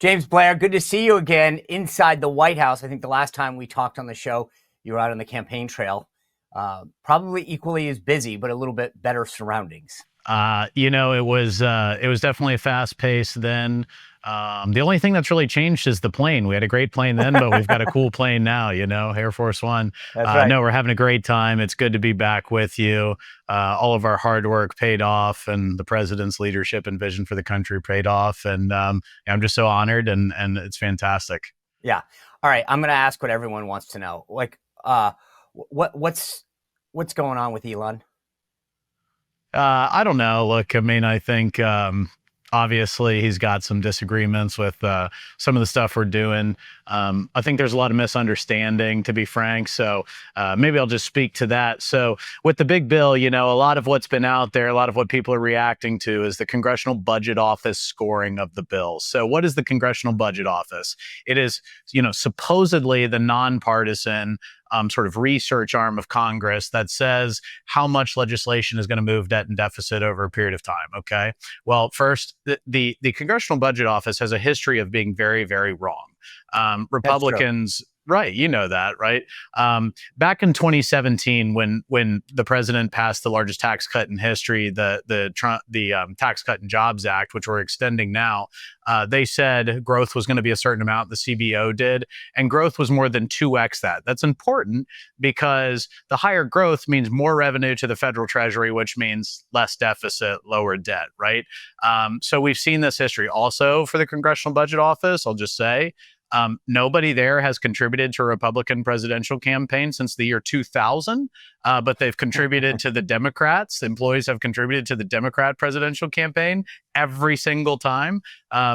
James Blair, good to see you again inside the White House. I think the last time we talked on the show, you were out on the campaign trail. Probably equally as busy, but a little bit better surroundings. It was definitely a fast pace then. The only thing that's really changed is the plane. We had a great plane then, but we've got a cool plane now, Air Force One. That's right. No, we're having a great time. It's good to be back with you. All of our hard work paid off, and the president's leadership and vision for the country paid off. And I'm just so honored, and it's fantastic. Yeah. All right. I'm going to ask what everyone wants to know. What's going on with Elon? I don't know. Look, I mean, I think obviously he's got some disagreements with some of the stuff we're doing. I think there's a lot of misunderstanding, to be frank. So maybe I'll just speak to that. So with the big bill, a lot of what's been out there, a lot of what people are reacting to is the Congressional Budget Office scoring of the bill. So what is the Congressional Budget Office? It is, supposedly the nonpartisan sort of research arm of Congress that says how much legislation is going to move debt and deficit over a period of time. Okay. Well, first, the Congressional Budget Office has a history of being very, very wrong. Republicans. Right. You know that, right? Back in 2017, when the president passed the largest tax cut in history, the Tax Cut and Jobs Act, which we're extending now, they said growth was going to be a certain amount. The CBO did, and growth was more than 2x that. That's important because the higher growth means more revenue to the federal treasury, which means less deficit, lower debt, right? So we've seen this history. Also, for the Congressional Budget Office, I'll just say, nobody there has contributed to a Republican presidential campaign since the year 2000, but they've contributed to the Democrats. Employees have contributed to the Democrat presidential campaign every single time.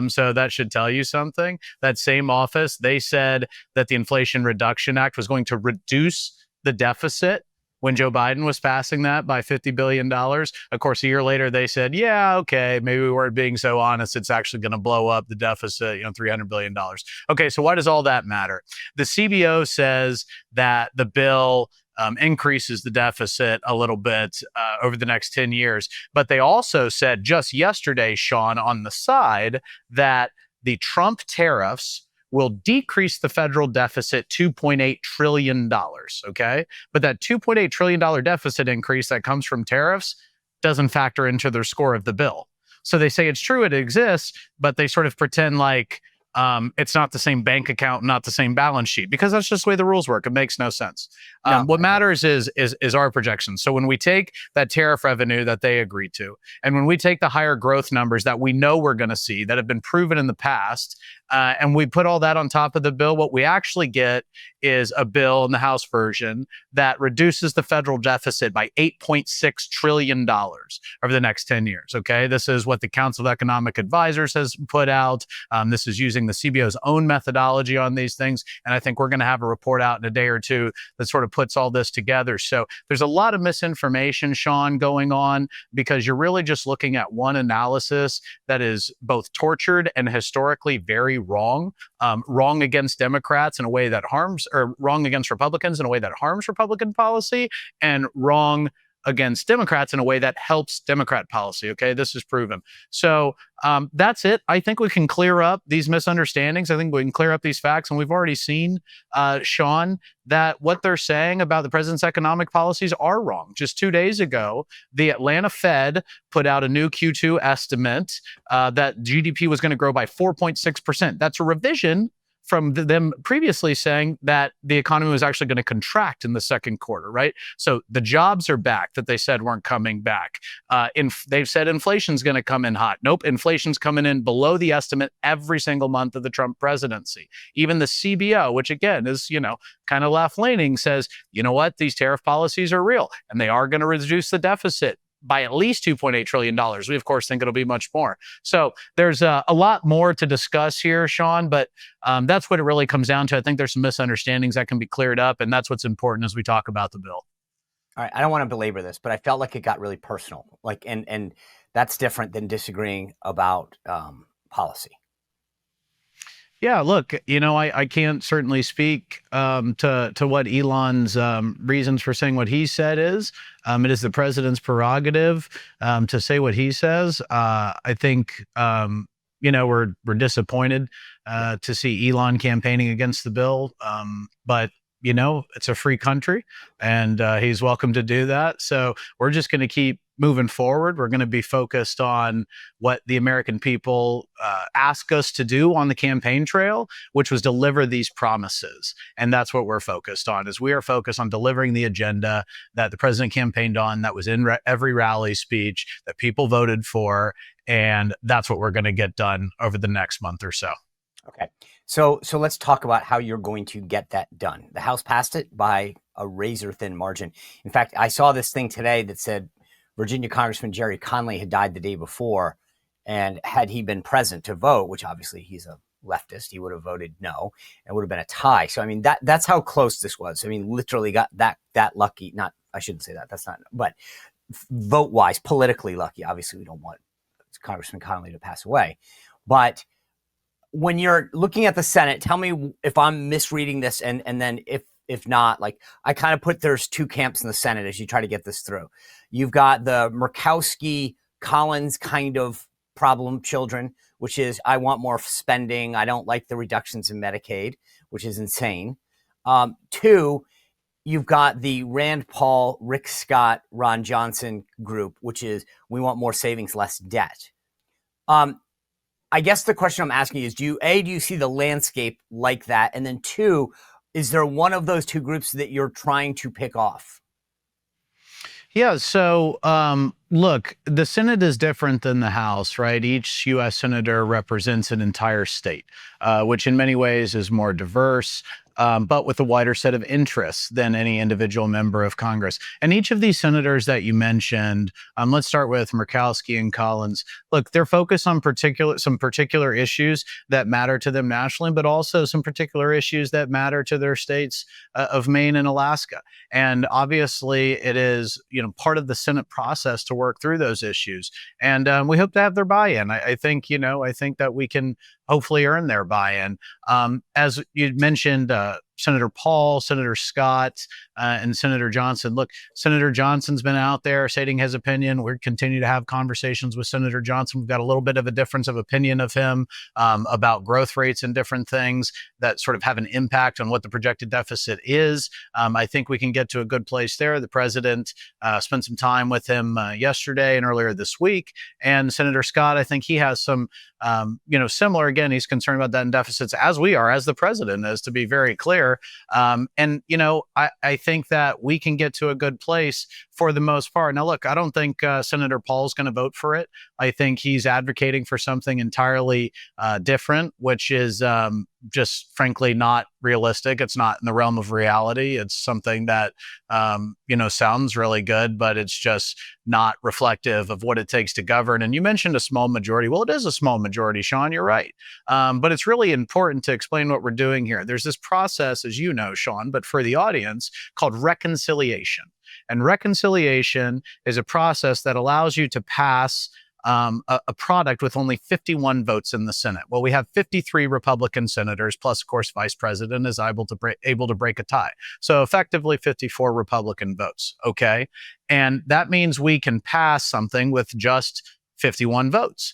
So that should tell you something. That same office, they said that the Inflation Reduction Act was going to reduce the deficit when Joe Biden was passing that by $50 billion. Of course, a year later, they said, yeah, okay, maybe we weren't being so honest. It's actually going to blow up the deficit, $300 billion. Okay, so why does all that matter? The CBO says that the bill increases the deficit a little bit over the next 10 years. But they also said just yesterday, Sean, on the side, that the Trump tariffs will decrease the federal deficit $2.8 trillion, okay? But that $2.8 trillion deficit increase that comes from tariffs doesn't factor into their score of the bill. So they say it's true, it exists, but they sort of pretend like it's not the same bank account, not the same balance sheet, because that's just the way the rules work. It makes no sense. What matters is our projections. So when we take that tariff revenue that they agreed to, and when we take the higher growth numbers that we know we're going to see, that have been proven in the past, and we put all that on top of the bill, what we actually get is a bill in the House version that reduces the federal deficit by $8.6 trillion over the next 10 years. Okay. This is what the Council of Economic Advisors has put out. This is using the CBO's own methodology on these things. And I think we're going to have a report out in a day or two that sort of puts all this together. So there's a lot of misinformation, Sean, going on because you're really just looking at one analysis that is both tortured and historically very wrong. Wrong against Democrats in a way that harms, or wrong against Republicans in a way that harms Republican policy, and wrong against Democrats in a way that helps Democrat policy. Okay, this is proven. So that's it. I think we can clear up these misunderstandings. I think we can clear up these facts. And we've already seen, Sean, that what they're saying about the president's economic policies are wrong. Just 2 days ago, the Atlanta Fed put out a new Q2 estimate that GDP was going to grow by 4.6%. That's a revision from them previously saying that the economy was actually going to contract in the second quarter, right? So the jobs are back that they said weren't coming back. They've said inflation's going to come in hot. Nope, inflation's coming in below the estimate every single month of the Trump presidency. Even the CBO, which again is, kind of left-leaning, says, you know what, these tariff policies are real and they are going to reduce the deficit by at least $2.8 trillion. We, of course, think it'll be much more. So there's a lot more to discuss here, Sean, but that's what it really comes down to. I think there's some misunderstandings that can be cleared up, and that's what's important as we talk about the bill. All right, I don't want to belabor this, but I felt like it got really personal. And that's different than disagreeing about policy. Yeah, look, I can't certainly speak to what Elon's reasons for saying what he said is. It is the president's prerogative to say what he says. I think we're disappointed to see Elon campaigning against the bill. But it's a free country, and he's welcome to do that. So we're just going to keep moving forward. We're going to be focused on what the American people ask us to do on the campaign trail, which was deliver these promises. And that's what we're focused on, is we are focused on delivering the agenda that the president campaigned on, that was in every rally speech, that people voted for. And that's what we're going to get done over the next month or so. Okay. So let's talk about how you're going to get that done. The House passed it by a razor thin margin. In fact, I saw this thing today that said Virginia Congressman Jerry Conley had died the day before, and had he been present to vote, which obviously he's a leftist, he would have voted no, and it would have been a tie. So I mean, that's how close this was. I mean, literally got that lucky. Not, I shouldn't say that. That's not, but vote wise, politically lucky. Obviously, we don't want Congressman Conley to pass away, but when you're looking at the Senate, tell me if I'm misreading this, and then if not, like, I kind of put there's two camps in the Senate as you try to get this through. You've got the Murkowski-Collins kind of problem children, which is, I want more spending. I don't like the reductions in Medicaid, which is insane. Two, you've got the Rand Paul, Rick Scott, Ron Johnson group, which is, we want more savings, less debt. I guess the question I'm asking is, do you see the landscape like that? And then two, is there one of those two groups that you're trying to pick off? Yeah. So, look, the Senate is different than the House, right? Each U.S. senator represents an entire state, which in many ways is more diverse, but with a wider set of interests than any individual member of Congress. And each of these senators that you mentioned, let's start with Murkowski and Collins. Look, they're focused on some particular issues that matter to them nationally, but also some particular issues that matter to their states of Maine and Alaska. And obviously, it is part of the Senate process to work through those issues. And we hope to have their buy-in. I think that we can hopefully earn their buy-in. As you mentioned, Senator Paul, Senator Scott, and Senator Johnson. Look, Senator Johnson's been out there stating his opinion. We're continue to have conversations with Senator Johnson. We've got a little bit of a difference of opinion of him about growth rates and different things that sort of have an impact on what the projected deficit is. I think we can get to a good place there. The president spent some time with him yesterday and earlier this week. And Senator Scott, I think he has some, similar. Again, he's concerned about debt and deficits, as we are, as the president is, to be very clear. I think that we can get to a good place for the most part. Now, look, I don't think Senator Paul's going to vote for it. I think he's advocating for something entirely different, which is just frankly not realistic. It's not in the realm of reality. It's something that, sounds really good, but it's just not reflective of what it takes to govern. And you mentioned a small majority. Well, it is a small majority, Sean, you're right. But it's really important to explain what we're doing here. There's this process, as you know, Sean, but for the audience, called reconciliation. And reconciliation is a process that allows you to pass a product with only 51 votes in the Senate. Well, we have 53 Republican senators, plus, of course, Vice President is able to break a tie. So effectively 54 Republican votes, okay? And that means we can pass something with just 51 votes.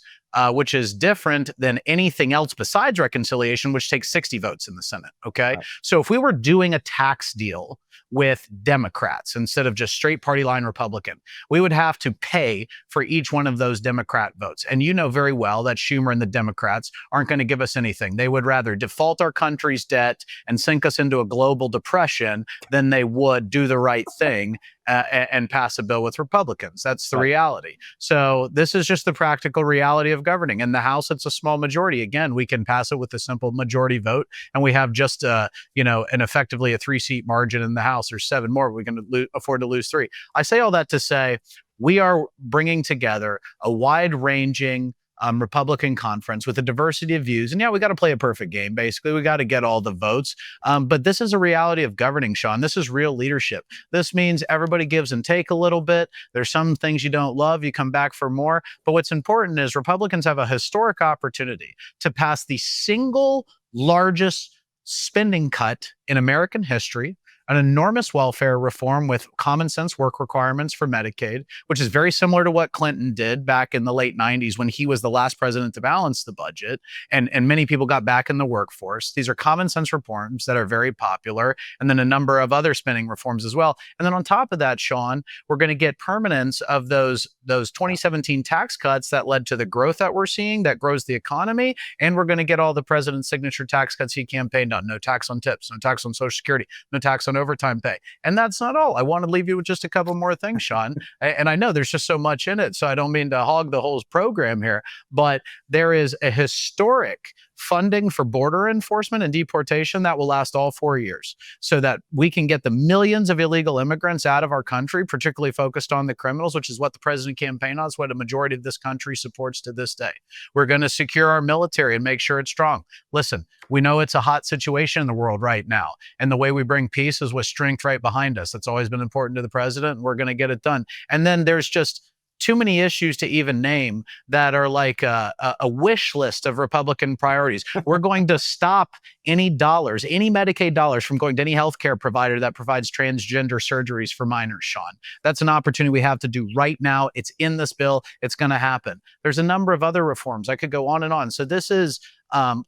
Which is different than anything else besides reconciliation, which takes 60 votes in the Senate, okay? Right. So if we were doing a tax deal with Democrats instead of just straight party line Republican, we would have to pay for each one of those Democrat votes. And you know very well that Schumer and the Democrats aren't going to give us anything. They would rather default our country's debt and sink us into a global depression than they would do the right thing and pass a bill with Republicans. That's the reality. So this is just the practical reality of governing. In the House, it's a small majority. Again, we can pass it with a simple majority vote, and we have just, an effectively a 3-seat margin in the House. There's 7 more. We can afford to lose 3. I say all that to say we are bringing together a wide-ranging Republican conference with a diversity of views. And yeah, we got to play a perfect game. Basically, we got to get all the votes. But this is a reality of governing, Sean. This is real leadership. This means everybody gives and take a little bit. There's some things you don't love. You come back for more. But what's important is Republicans have a historic opportunity to pass the single largest spending cut in American history. an enormous welfare reform with common sense work requirements for Medicaid, which is very similar to what Clinton did back in the late 90s when he was the last president to balance the budget. And many people got back in the workforce. These are common sense reforms that are very popular. And then a number of other spending reforms as well. And then on top of that, Sean, we're going to get permanence of those 2017 tax cuts that led to the growth that we're seeing that grows the economy. And we're going to get all the president's signature tax cuts he campaigned on. No tax on tips, no tax on Social Security, no tax on overtime pay. And that's not all. I want to leave you with just a couple more things, Sean. And I know there's just so much in it, so I don't mean to hog the whole program here, but there is a historic funding for border enforcement and deportation that will last all 4 years so that we can get the millions of illegal immigrants out of our country, particularly focused on the criminals, which is what the president campaigned on, is what a majority of this country supports to this day. We're going to secure our military and make sure it's strong. Listen, we know it's a hot situation in the world right now. And the way we bring peace is with strength right behind us. That's always been important to the president, and we're going to get it done. And then there's just too many issues to even name that are like a wish list of Republican priorities. We're going to stop any dollars, any Medicaid dollars from going to any healthcare provider that provides transgender surgeries for minors, Sean. That's an opportunity we have to do right now. It's in this bill. It's going to happen. There's a number of other reforms. I could go on and on. So this is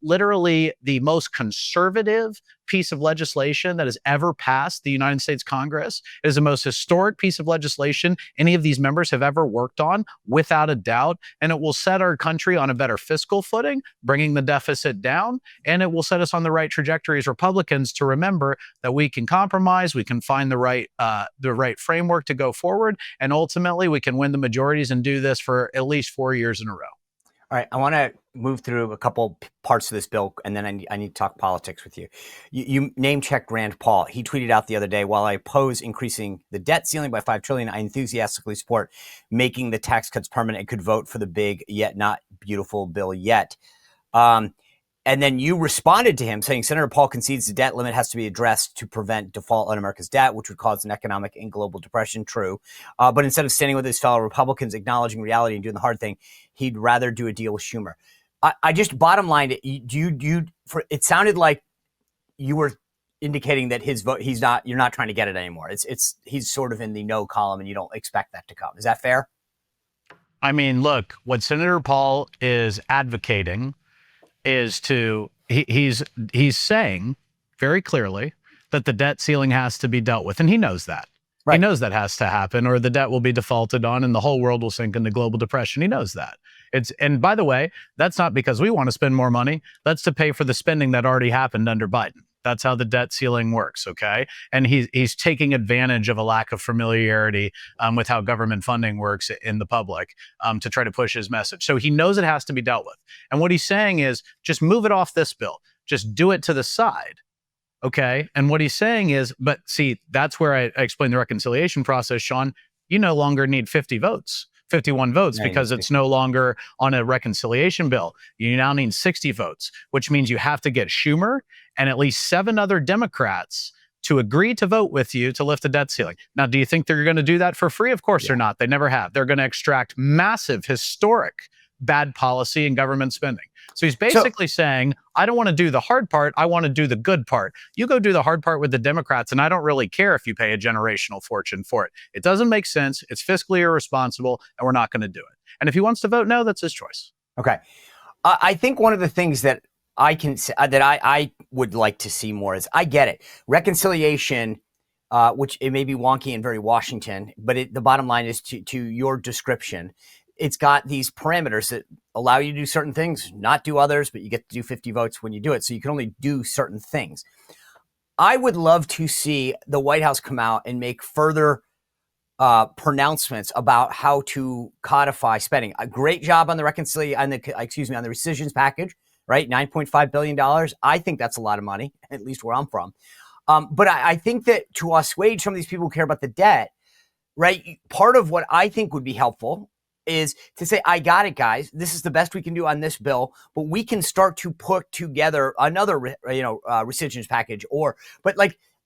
literally the most conservative piece of legislation that has ever passed the United States Congress. It is the most historic piece of legislation any of these members have ever worked on, without a doubt. And it will set our country on a better fiscal footing, bringing the deficit down. And it will set us on the right trajectory as Republicans to remember that we can compromise, we can find the right framework to go forward, and ultimately we can win the majorities and do this for at least 4 years in a row. All right, I want to move through a couple parts of this bill, and then I need to talk politics with you. You name-checked Rand Paul. He tweeted out the other day, while I oppose increasing the debt ceiling by $5 trillion, I enthusiastically support making the tax cuts permanent and could vote for the big yet not beautiful bill yet. And then you responded to him saying, Senator Paul concedes the debt limit has to be addressed to prevent default on America's debt, which would cause an economic and global depression. True. But instead of standing with his fellow Republicans, acknowledging reality and doing the hard thing, he'd rather do a deal with Schumer. I just bottom line, it sounded like you were indicating that his vote, you're not trying to get it anymore. He's sort of in the no column and you don't expect that to come. Is that fair? I mean, look, what Senator Paul is advocating is he's saying very clearly that the debt ceiling has to be dealt with. And he knows that. Right. He knows that has to happen or the debt will be defaulted on and the whole world will sink into global depression. He knows that. And by the way, that's not because we want to spend more money. That's to pay for the spending that already happened under Biden. That's how the debt ceiling works, okay? And he's taking advantage of a lack of familiarity with how government funding works in the public to try to push his message. So he knows it has to be dealt with. And what he's saying is just move it off this bill. Just do it to the side, okay? And what he's saying is, but see, that's where I explain the reconciliation process, Sean. You no longer need 51 votes because it's no longer on a reconciliation bill. You now need 60 votes, which means you have to get Schumer and at least 7 other Democrats to agree to vote with you to lift the debt ceiling. Now, do you think they're going to do that for free? Of course they're not. They never have. They're going to extract massive, historic bad policy and government spending. So he's basically saying, I don't want to do the hard part. I want to do the good part. You go do the hard part with the Democrats, and I don't really care if you pay a generational fortune for it. It doesn't make sense. It's fiscally irresponsible, and we're not going to do it. And if he wants to vote no, that's his choice. Okay. I think one of the things that I can say that I would like to see more is, I get it. Reconciliation, which it may be wonky and very Washington, but the bottom line is to your description. It's got these parameters that allow you to do certain things, not do others, but you get to do 50 votes when you do it. So you can only do certain things. I would love to see the White House come out and make further pronouncements about how to codify spending. A great job on the on the rescissions package, right? $9.5 billion. I think that's a lot of money, at least where I'm from. But I think that to assuage some of these people who care about the debt, right? Part of what I think would be helpful is to say, I got it, guys. This is the best we can do on this bill, but we can start to put together another, rescissions package.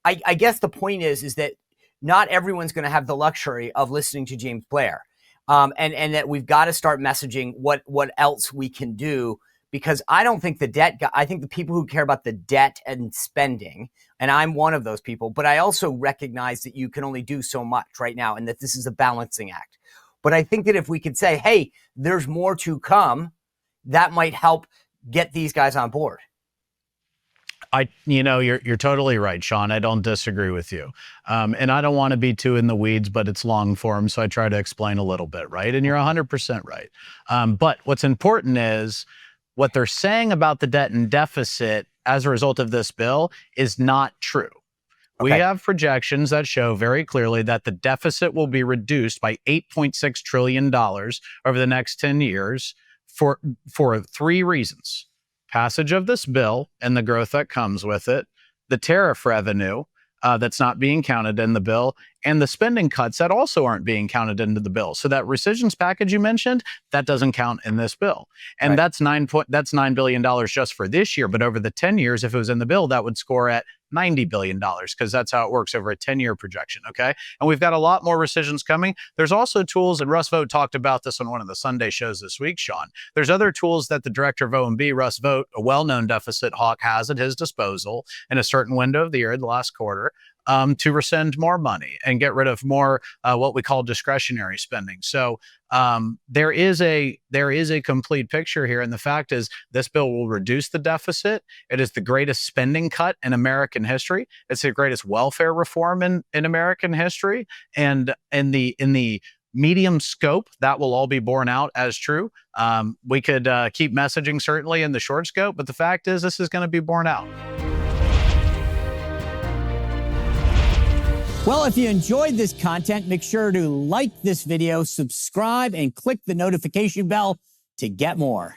I guess the point is that not everyone's going to have the luxury of listening to James Blair, and that we've got to start messaging what else we can do because I don't think the debt, I think the people who care about the debt and spending, and I'm one of those people, but I also recognize that you can only do so much right now and that this is a balancing act. But I think that if we could say, hey, there's more to come, that might help get these guys on board. You're totally right, Sean. I don't disagree with you. And I don't want to be too in the weeds, but it's long form, so I try to explain a little bit, right? And you're 100% right. But what's important is what they're saying about the debt and deficit as a result of this bill is not true. We have projections that show very clearly that the deficit will be reduced by $8.6 trillion over the next 10 years for 3 reasons. Passage of this bill and the growth that comes with it, the tariff revenue that's not being counted in the bill, and the spending cuts that also aren't being counted into the bill. So that rescissions package you mentioned, that doesn't count in this bill. And that's $9 billion just for this year. But over the 10 years, if it was in the bill, that would score at $90 billion because that's how it works over a 10-year projection, okay? And we've got a lot more rescissions coming. There's also tools, and Russ Vogt talked about this on one of the Sunday shows this week, Sean. There's other tools that the director of OMB, Russ Vogt, a well-known deficit hawk, has at his disposal in a certain window of the year, the last quarter, to rescind more money and get rid of more what we call discretionary spending. So there is a complete picture here. And the fact is this bill will reduce the deficit. It is the greatest spending cut in American history. It's the greatest welfare reform in American history. And in the medium scope, that will all be borne out as true. We could keep messaging certainly in the short scope, but the fact is this is going to be borne out. Well, if you enjoyed this content, make sure to like this video, subscribe, and click the notification bell to get more.